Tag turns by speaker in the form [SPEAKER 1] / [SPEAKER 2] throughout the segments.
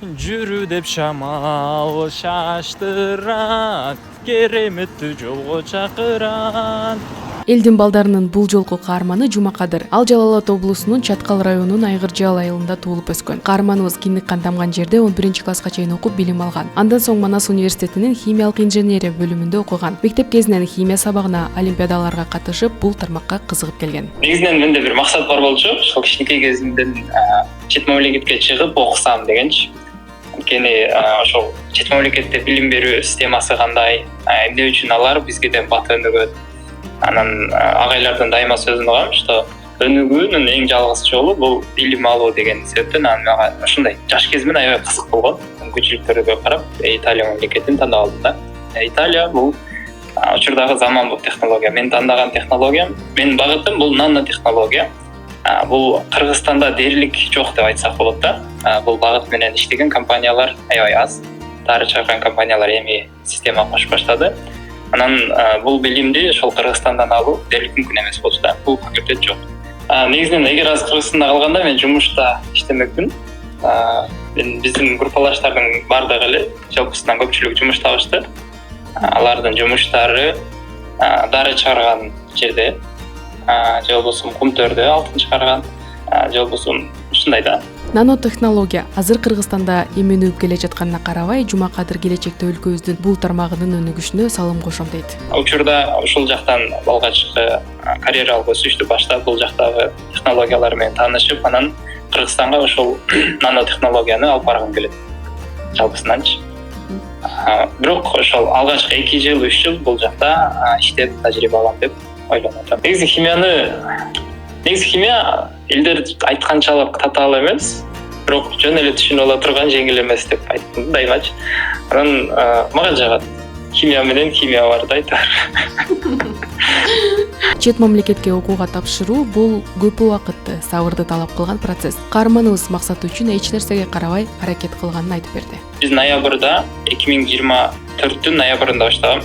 [SPEAKER 1] Жүрүү деп шамал шаштырат, кереметтүү жолго чакырат.
[SPEAKER 2] Элдин балдарынын бул жолку каарманы Жумакадыр. Ал Жалал Абад облусунун Чаткал районунун Айгыржал айылында туулуп өскөн. Каарманыбыз киндик кан тамган жерде 11-класска чейин окуп билим алган. Андан соң Манас университетинин химиялык инженерия бөлүмүндө окуган. Мектеп кезинен химия сабагына, олимпиадаларга катышып, бул тармакка кызыгып келген.
[SPEAKER 3] Негизинен менде бир максат бар болчу. Ошол кичинекей кезимден чет мамлекетке чыгып окусам дегенчи. Анткени ошол чет мамлекетте билим берүү системасы кандай, эмне үчүн алар бизгеден бат өнүгөт. Анан агайлардан дайыма сөзүн угам, что өнүгүүнүн эң жалгыз жолу бул билим алуу деген себептен мага ушундай жаш кезимден аябай кызык болгон. Мүмкүнчүлүктөргө карап Италия мамлекетин тандап алдым да. Италия бул учурдагы заманбап технология. Мен тандаган технологиям, менин багытым бул нанотехнология. Бул Кыргызстанда дээрлик жок деп айтсак болот да. Бул багыт менен иштеген компаниялар аябай аз. Тары чыккан компаниялар эми система кошуп баштады. Анан бул билимди ошол Кыргызстандан алуу дээрлик мүмкүн эмес болчу да. Бул факультет жок. Негизинен эгер азыр Кыргызстанда калганда мен жумушта иштемекмин. Биздин группалаштардын бардыгы эле жалпысынан көпчүлүгү жумуш табышты. Алардын жумуштары дары чыгарган жерде, же болбосо кумтөрдө алтын чыгарган, же болбосо ушундай да.
[SPEAKER 2] Нанотехнология азыр Кыргызстанда эменүүп келе жатканына карабай, Жумакадыр келечекте өлкөбүздүн бул тармагынын өнүгүшүнө салым кошом дейт.
[SPEAKER 3] Учурда ушул жактан алгачкы карьералык өсүштү баштап, бул жактагы технологиялар менен таанышып, анан Кыргызстанга ошол нанотехнологияны алып баргым келет. Жалпысынанчы. Бирок ошол алгачкы 2 жыл, 3 жыл бул жакта иштеп тажрыйба алам деп ойлонуп атам. Негизи химия элдер айтканчалык татаал эмес, бирок жөн эле түшүнүп ала турган жеңил эмес деп айттым дайымачы. Анан мага жагат. Химия менен химия бар да айтар.
[SPEAKER 2] Чет мамлекетке окууга тапшыруу бул көп убакытты, сабырды талап кылган процесс. Каарманыбыз максаты үчүн эч нерсеге карабай аракет кылганын айтып берди.
[SPEAKER 3] Биз ноябрда 2024-түн ноябрында баштагам.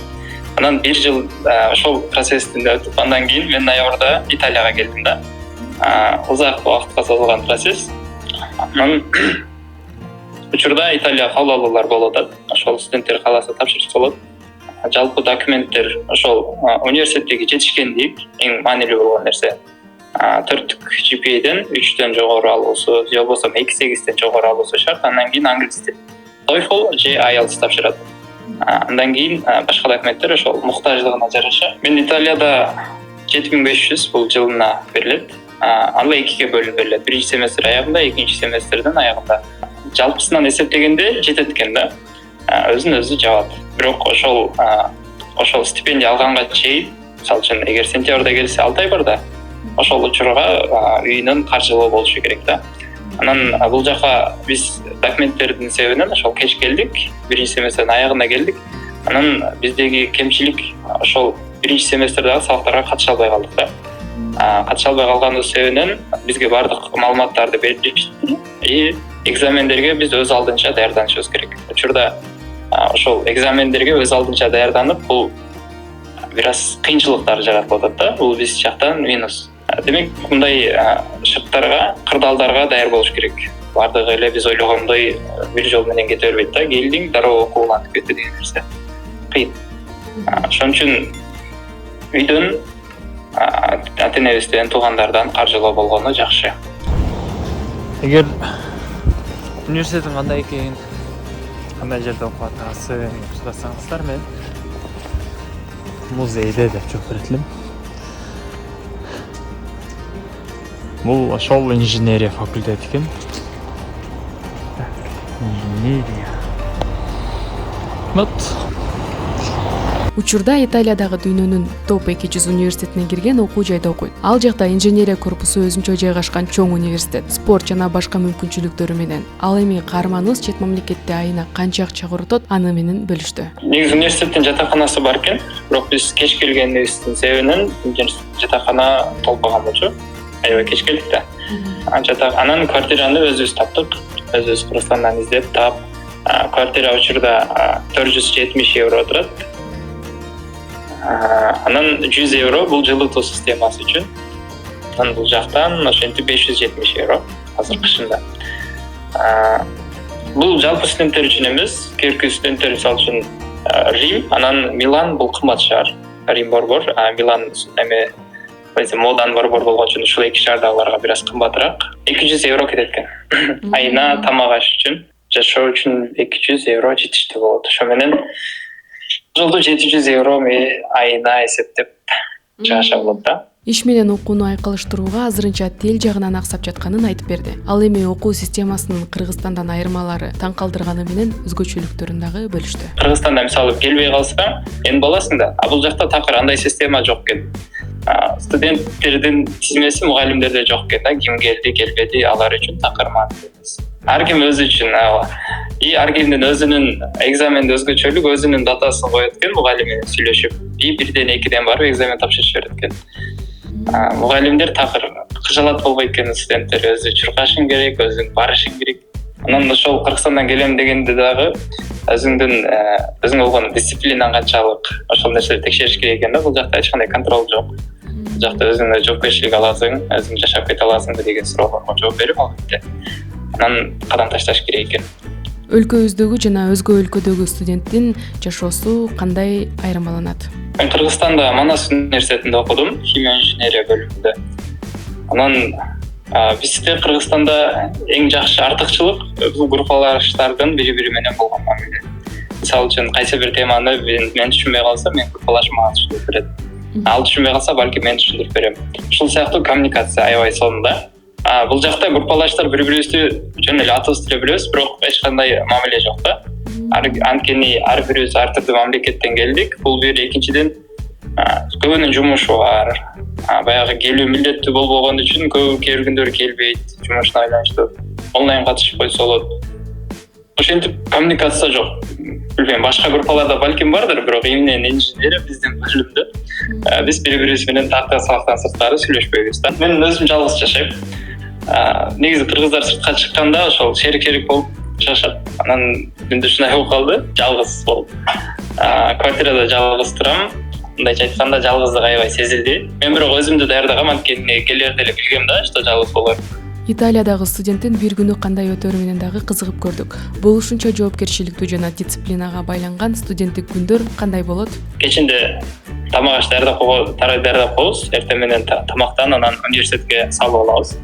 [SPEAKER 3] Анан 1 жыл ошол процесстен өтүп, андан кийин мен ноябрда Италияга келдим да. Узак убакытка созулган процесс. Анан учурда Италия кабыл алуулар болуп атат. Ошол студенттер кааласа тапшырса болот. Жалпы документтер ошол университеттеги жетишкендик эң маанилүү болгон нерсе. 4 GPA-ден 3төн жогору алуусу, же болбосо 2.8-ден жогору алуусу шарт. Андан кийин англис тил. TOEFL же IELTS тапшырат. Андан кийин башка документтер ошол муктаждыгына жараша. Мен Италияда 7500 бул жылына берилет. Аны 2-ге бөлүнүп берилет. Биринчи семестр аягында, экинчи семестрдин аягында. Жалпысынан эсептегенде жетет экен да. Өзүн-өзү жабат. Бирок ошол стипендия алганга чейин, мисалы үчүн, эгер сентябрда келсе 6 ай бар да, ошол учурга үйүнөн каржылоо болушу керек да. Анан бул жака биз документтердин себебинен ошол кеч келдик, биринчи семестрдин аягында келдик. Анан биздеги кемчилик ошол биринчи семестрдагы сабактарга катыша албай калдык да. Катыша албай калганын себебинен бизге бардык маалыматтарды беришти и экзамендерге биз өз алдынча даярданышыбыз керек. Учурда ошол экзамендерге өз алдынча даярданып, бул бир аз кыйынчылыктар жаратып атат да. Бул биз жактан минус. Демек, мындай шарттарга, кырдаалдарга даяр болуш керек. Бардыгы эле биз ойлогондой бир жол менен кете бербейт да. Келдиң, дароо окууга антып кетти деген нерсе. Кыйын. Ошон үчүн үйдөн ата-энебизден, туугандардан каржылоо болгону жакшы.
[SPEAKER 1] Эгер университеттин кандай экенин, кандай жерде окуп атасың, сурасаңыздар, мен музейде деп жооп берет элем. Бул ошол инженерия факультети экен. Инженерия. Вот.
[SPEAKER 2] Учурда Италиядагы дүйнөнүн топ 200 университетине кирген окуу жайда окуйт. Ал жакта инженерия корпусу өзүнчө жайгашкан чоң университет, спорт жана башка мүмкүнчүлүктөрү менен. Ал эми каарманыбыз чет мамлекетте айына канча акча коротот, аны менен бөлүштү.
[SPEAKER 3] Негизи университеттин жатаканасы бар экен, бирок биз кеч келгенибиздин себебинен жатакана толбогон болчу. Аябай кеч келдик да. Анан квартираны өзүбүз таптык. Өзүбүз Кыргызстандан издеп таап, квартира учурда 470 евро турат. Анан 100 евро бул жылытуу системасы үчүн. Анан бул жактан ошентип 570 евро азыр кышында. Бул жалпы студенттер үчүн эмес, керки студенттер мисалы үчүн Рим, анан Милан бул кымбат шаар. Рим борбор, Милан эме модан борбор болгон үчүн ушул эки шаардагыларга бир аз кымбатыраак. 200 евро кетет экен. Айына тамак аш үчүн, жашоо үчүн 200 евро жетиштүү болот. Ошо менен жолдо 700 евро айына эсептеп жашаа болот да.
[SPEAKER 2] Иш менен окууну айкалыштырууга азырынча тил жагынан аксап жатканын айтып берди. Ал эми окуу системасынын Кыргызстандан айырмалары таң калтырганы менен өзгөчөлүктөрүн дагы бөлүштү.
[SPEAKER 3] Кыргызстанда мисалы келбей калсаң, эми баласың да, а бул жакта такыр андай система жок экен. Студенттердин тизмеси мугалимдерде жок экен да, ким келди, келбеди, алар үчүн такыр маанилүү эмес. Ар ким өзү үчүн, ар кимдин өзүнүн экзаменде өзгөчөлүк, өзүнүн датасын коет экен, мугалим менен сүйлөшүп, бирден экиден барып экзамен тапшырыш берет экен. Мугалимдер такыр кыжалат болбойт экен, студенттер өзү чуркашың керек, өзүң барышың керек. Анан ошол Кыргызстандан келем дегенде дагы өзүң болгон дисциплинаң канчалык, ошол нерселерди текшериш керек экен да. Бул жакта эч кандай контроль жок. Бул жакта өзүңө жоопкерчилик аласың, өзүң жашап кете аласыңбы деген суроолорго жооп берип албетте анан кадам ташташ керек экен.
[SPEAKER 2] Өлкөбүздөгү жана өзгө өлкөдөгү студенттин жашоосу кандай айырмаланат?
[SPEAKER 3] Мен Кыргызстанда Манас университетинде окудум, химия инженерия бөлүмүндө. Анан бизде Кыргызстанда эң жакшы артыкчылык бул группалаштардын бири-бири менен болгон мамиле. Мисалы үчүн кайсы бир теманы мен түшүнбөй калсам, мен группалашым мага түшүндүрүп берет. Ал түшүнбөй калса, балки мен түшүндүрүп берем. Ушул сыяктуу коммуникация аябай сонун. Бул жакта группалаштар бири-бирибизди жөн эле атыбызды эле билебиз, бирок эч кандай мамиле жок да. Анткени ар бирибиз ар түрдүү мамлекеттен келдик. Бул бир, экинчиден көбүнүн жумушу бар. Баягы келүү милдеттүү болбогон үчүн көп кээ бир күндөр келбейт, жумушуна байланыштуу. Онлайн катышып койсо болот. Ошентип коммуникация жок. Билбейм, башка группаларда балким бардыр, бирок эмнен инженерия биздин бөлүмдө биз бири-бирибиз менен такта сабактан сырткары сүйлөшпөйбүз да. Мен өзүм жалгыз жашайм. Негизи кыргыздар сыртка чыкканда ошол шерик болуп жашап, анан мен ушундай болуп калды, жалгыз болуп. Квартирада жалгыз турам. Мындайча айтканда жалгыздык аябай сезилди. Мен бирок өзүмдү даярдагам, анткени келерде эле билгем да, что жалгыз болор.
[SPEAKER 2] Италиядагы студенттин бир күнү кандай өтөрү менен дагы кызыгып көрдүк. Бул ушунча жоопкерчиликтүү жана дисциплинага байланган студенттик күндөр кандай болот?
[SPEAKER 3] Кечинде тамак аш даярдап коебуз, эртең менен тамактан анан университетке салып алабыз.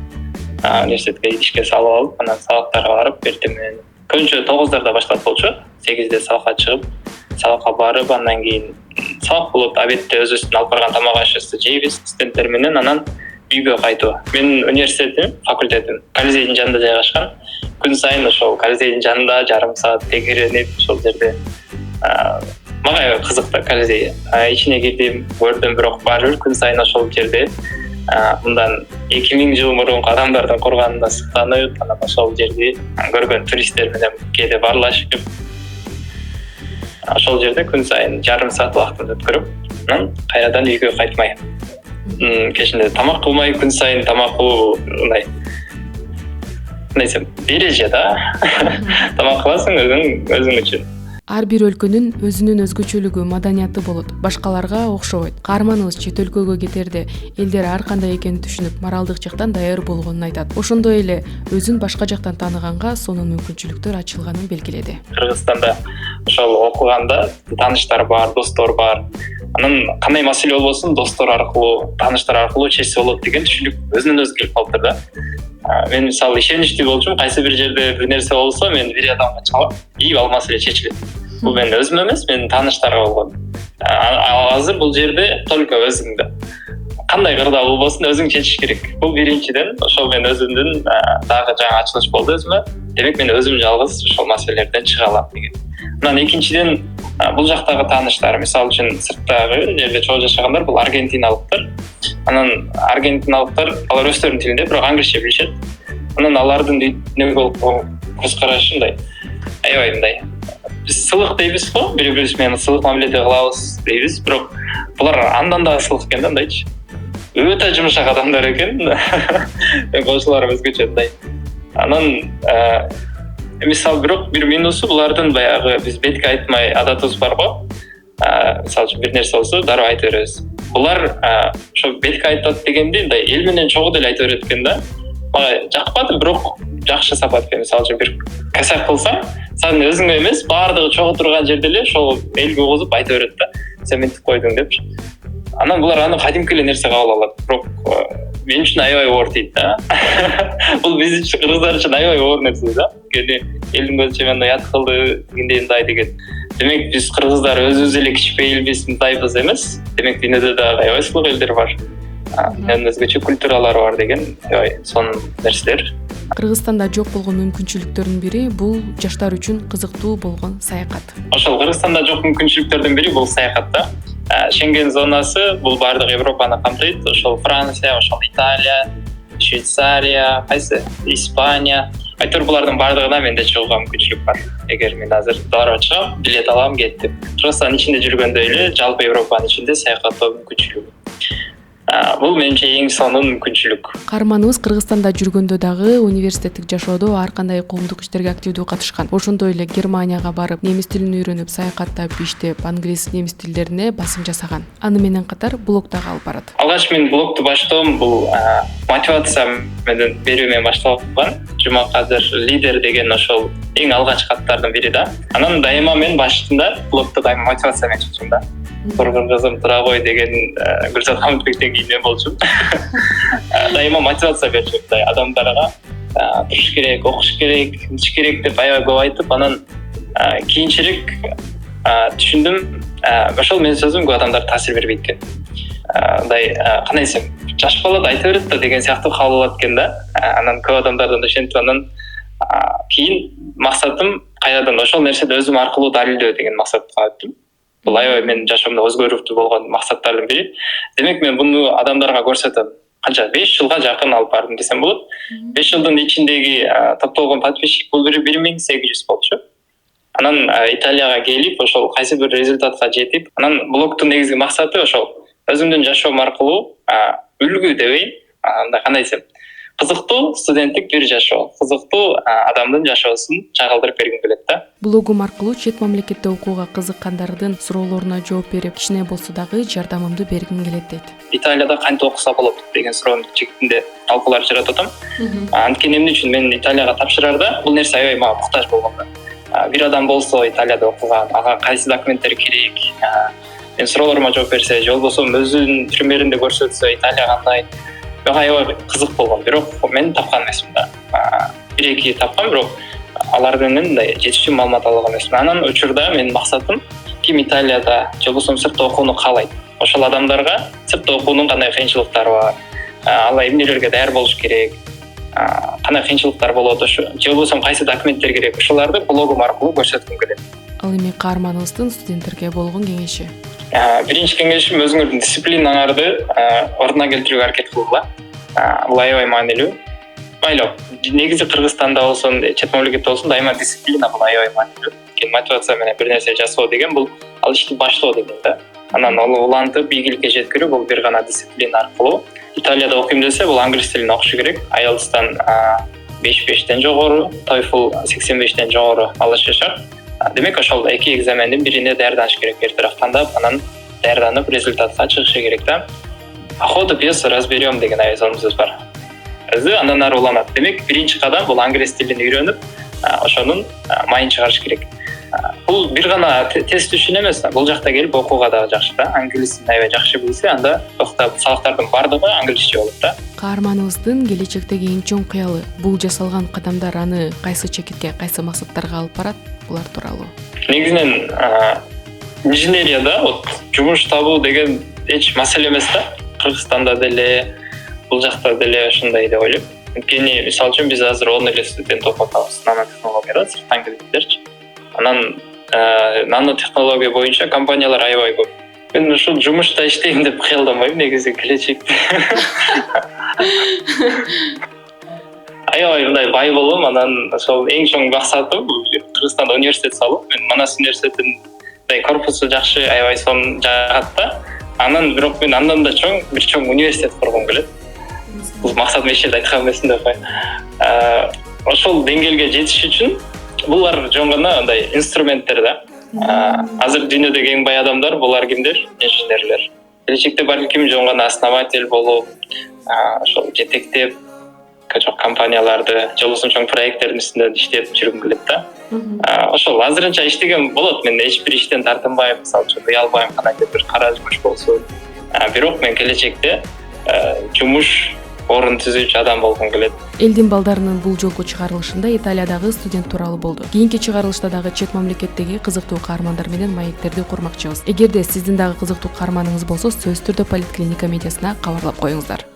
[SPEAKER 3] Университетке ишке салып алып, анан сабактарга барып, эртең менен көбүнчө 9:00 башталат болчу. 8:00 сабакка чыгып, сабакка барып, андан кийин сабак болот, обедте өзүбүздүн алып барган тамак ашыбызды жейбиз студенттер менен, анан үйгө кайтуу. Менин университетим, факультетим Колизейдин жанында жайгашкан. Күн сайын ошол Колизейдин жанында жарым саат тегеренип, ошол жерде мага аябай кызык да Колизей. Ичине кирдим, көрдүм, бирок баары күн сайын ошол жерде мындан 2000 жыл мурунку адамдардын курганына сыктанып, анан ошол жерди көргөн туристтер менен кээде баарлашып, ошол жерде күн сайын жарым саат убактымды өткөрүп, анан кайрадан үйгө кайтмай. Кечинде тамак кылмай, күн сайын тамак кылуу мындай. Нейсе, береже да. Тамак кыласың өзүң үчүн.
[SPEAKER 2] Ар бир өлкөнүн өзүнүн өзгөчөлүгү, маданияты болот. Башкаларга окшобойт. Каарманыбыз чет өлкөгө кетерде элдер ар кандай экенин түшүнүп, моралдык жактан даяр болгонун айтат. Ошондой эле өзүн башка жактан тааныганга сонун мүмкүнчүлүктөр ачылганын белгиледи.
[SPEAKER 3] Кыргызстанда ошол окуганда тааныштар бар, достор бар. Анан кандай маселе болбосун, достор аркылуу, тааныштар аркылуу чечсе болот деген түшүнүк өзүнөн өзү келип калыптыр да. Мен мисалы ишеничтүү болчумун, кайсы бир жерде бир нерсе болсо, мен бир адамга чалып, ал маселе чечилет. Бул мен өзүм эмес, менин тааныштарга болгон. Азыр бул жерде только өзүңдө. Кандай кырда болбосун, өзүң чечиш керек. Бул биринчиден, ошол мен өзүмдүн дагы жаңы ачылыш болду өзүмө. Демек мен өзүм жалгыз ошол маселелерден чыга алам деген. Анан экинчиден, бул жактагы тааныштар, мисалы үчүн сырттагы жерде чогуу жашагандар бул аргентиналыктар. Анан аргентиналыктар алар өздөрүнүн тилинде, бирок англисче билишет. Анан алардын эмне болуп көз карашы мындай, аябай мындай. Биз сылык дейбиз го, бири-бирибиз менен сылык мамиледе кылабыз дейбиз, бирок булар андан да сылык экен да, мындайчы. Өтө жумшак адамдар экен. Кошулар өзгөчө мындай. Анан мисалы бирок бир минусу булардын баягы биз бетке айтмай адатыбыз бар го. Мисалы үчүн бир нерсе болсо дароо айта беребиз. Булар ошо бетке айтат дегенде мындай эл менен чогуу деле айта берет экен да. мага жакпады, бирок жакшы сапат. Мисалы үчүн бир косяк кылсаң, сен өзүңө эмес, баардыгы чогуу турган жерде эле ошол элге угузуп айта берет да. Сен мынтип койдуң депчи. Анан булар аны кадимки эле нерсе кабыл алат. Бирок мен үчүн аябай оор тийт да. Бул биз үчүн, кыргыздар үчүн аябай оор нерсе да. Элдин көзүнчө мындай ят кылды, мындай деген. Демек биз кыргыздар өзүбүз эле кичпейилбиз, мындайбыз эмес. Демек дүйнөдө да аябай сулуу элдер бар. Менин өзгөчө культуралары бар деген сонун нерселер.
[SPEAKER 2] Кыргызстанда жок болгон мүмкүнчүлүктөрдүн бири бул жаштар үчүн кызыктуу болгон саякат.
[SPEAKER 3] Ошол Кыргызстанда жок мүмкүнчүлүктөрдүн бири бул саякат да. Шенген зонасы бул бардык Европаны камтыйт. Ошол Франция, ошол Италия, Швейцария, кайсы Испания. Айтор булардын бардыгына менде чыгууга мүмкүнчүлүк бар. Эгер мен азыр дароо чыгам, билет алам, кеттим. Кыргызстандын ичинде жүргөндө эле жалпы Европанын ичинде саякаттоо мүмкүнчүлүгү. Бул менимче эң сонун мүмкүнчүлүк.
[SPEAKER 2] Каарманыбыз Кыргызстанда жүргөндө дагы университеттик жашоодо ар кандай коомдук иштерге активдүү катышкан. Ошондой эле Германияга барып, немис тилин үйрөнүп, саякаттап, иштеп, англис, немис тилдерине басым жасаган. Аны менен катар блог дагы алып барат.
[SPEAKER 3] Алгач мен блогду баштоом бул мотивация менен берүү менен башталган. Жумакадыр лидер деген ошол эң алгачкы аттардын бири да. Анан дайыма мен башында блогду дайыма мотивация менен чыкчумун да. Тургун кызым тура кой деген Гүлзат Хамытбектен кийин мен болчумун. Дайыма мотивация берчүм адамдарга. Туруш керек, окуш керек, иш керек деп аябай көп айтып, анан кийинчерээк түшүндүм, ошол менин сөзүм көп адамдарга таасир бербейт экен. Кандай десем, жаш бала да айта берет да деген сыяктуу кабыл алат экен да. Анан көп адамдардан ошентип, анан кийин максатым кайрадан ошол нерседи өзүм аркылуу далилдөө деген максатка өттүм. Бул аябай менин жашоомдо өзгөрүүтүү болгон максаттардын бири. Демек мен буну адамдарга көрсөтөм. Канча 5 жылга жакын алып бардым десем болот. 5 жылдын ичиндеги топтолгон подписчик бул 1800 болчу. Анан Италияга келип, ошол кайсы бир результатка жетип, анан блогдун негизги максаты ошол өзүмдүн жашоом аркылуу үлгү дебейин, андай кандай десем, кызыктуу студенттик бир жашоо, кызыктуу адамдын жашоосун чагылдырып бергим келет да.
[SPEAKER 2] Блогум аркылуу чет мамлекетте окууга кызыккандардын суроолоруна жооп берип, кичине болсо дагы жардамымды бергим келет дейт.
[SPEAKER 3] Италияда кантип окуса болот деген суроонун чегинде талкуулар жаратып атам. Анткени эмне үчүн мен Италияга тапшырарда бул нерсе аябай мага муктаж болгон да. Бир адам болсо Италияда окуган, ага кайсы документтер керек, мен суроолорума жооп берсе, же болбосо өзүнүн примеринде көрсөтсө Италия кандай, мага аябай кызык болгон. Бирок мен тапкан эмесмин да. Бир-эки тапкан, бирок алардан мындай жетиштүү маалымат алган эмесмин. Анан учурда менин максатым ким Италияда же болбосо сыртта окууну каалайт. Ошол адамдарга сыртта окуунун кандай кыйынчылыктары бар, ал эмнелерге даяр болуш керек, кандай кыйынчылыктар болот, же болбосо кайсы документтер керек, ошолорду блогум аркылуу көрсөткүм келет.
[SPEAKER 2] Ал эми каарманыбыздын студенттерге болгон кеңеши.
[SPEAKER 3] Биринчи кеңешим өзүңөрдүн дисциплинаңарды ордуна келтирүүгө аракет кылгыла. Бул аябай маанилүү. Майлуу, негизи Кыргызстанда болсун, чет мамлекетте болсун, дайыма дисциплина бул аябай маанилүү. Мотивация менен бир нерсе жасоо деген бул ал ишти баштоо деген да. Анан ал улантып ийгиликке жеткирүү бул бир гана дисциплина аркылуу. Италияда окуйм десе, бул англис тилин окушу керек. IELTS-тан 5-5тен жогору, TOEFL 85тен жогору алышы шарт. Демек ошол эки экзамендин бирине даярданыш керек, бир тарап тандап, анан даярданып результатка чыгышы керек да. По ходу пьесу разберем деген аябай сонун сөз бар. Өзү андан ары уланат. Демек биринчи кадам бул англис тилин үйрөнүп, ошонун майын чыгарыш керек. Бул бир гана тест үчүн эмес, бул жакта келип окууга дагы жакшы да. Англисин аябай жакшы билсе, анда сабактардын бардыгы англисче болот да.
[SPEAKER 2] Каарманыбыздын келечектеги эң чоң кыялы, бул жасалган кадамдар аны кайсы чекитке, кайсы максаттарга алып барат? Булар тууралуу.
[SPEAKER 3] Негизинен инженерияда жумуш табуу деген эч маселе эмес да. Кыргызстанда деле, бул жакта деле ошондой деп ойлойм. Анткени мисалы үчүн биз азыр 10 эле студент окуп атабыз нанотехнологияда, сырттан келгендерчи. Анан нанотехнология боюнча компаниялар аябай көп. Мен ушул жумушта иштейм деп кыялданбайм, негизи келечекте. Аябай мындай бай болом, анан ошол эң чоң максатым Кыргызстанда университет салуу. Мен Манас университетинин корпусу жакшы, аябай сонун жагатта. Анан бирок мен андан да бир чоң университет кургум келет. Бул максатым эч жерде айткан эмесмин деп коеюн. Ошол деңгээлге жетиш үчүн булар жөн гана андай инструменттер да. Азыр дүйнөдөгү эң бай адамдар булар кимдер? Инженерлер. Келечекте балким жөн гана основатель болуп, ошол жетектеп чоң компанияларды жолусун чоң проекттердин үстүндө иштеп жүргүм келет да. Ошол азырынча иштеген болот. Мен эч бир иштен тартынбайм, мисалы үчүн уялбайм, кандайдыр бир кара жумуш болсун. Бирок мен келечекте жумуш орун түзүүчү адам болгум келет.
[SPEAKER 2] Элдин балдарынын бул жолку чыгарылышында Италиядагы студент тууралуу болду. Кийинки чыгарылышта дагы чет мамлекеттеги кызыктуу каармандар менен маектерди курмакчыбыз. Эгерде сиздин дагы кызыктуу каарманыңыз болсо, сөзсүз түрдө Политклиника медиасына кабарлап коюңуздар.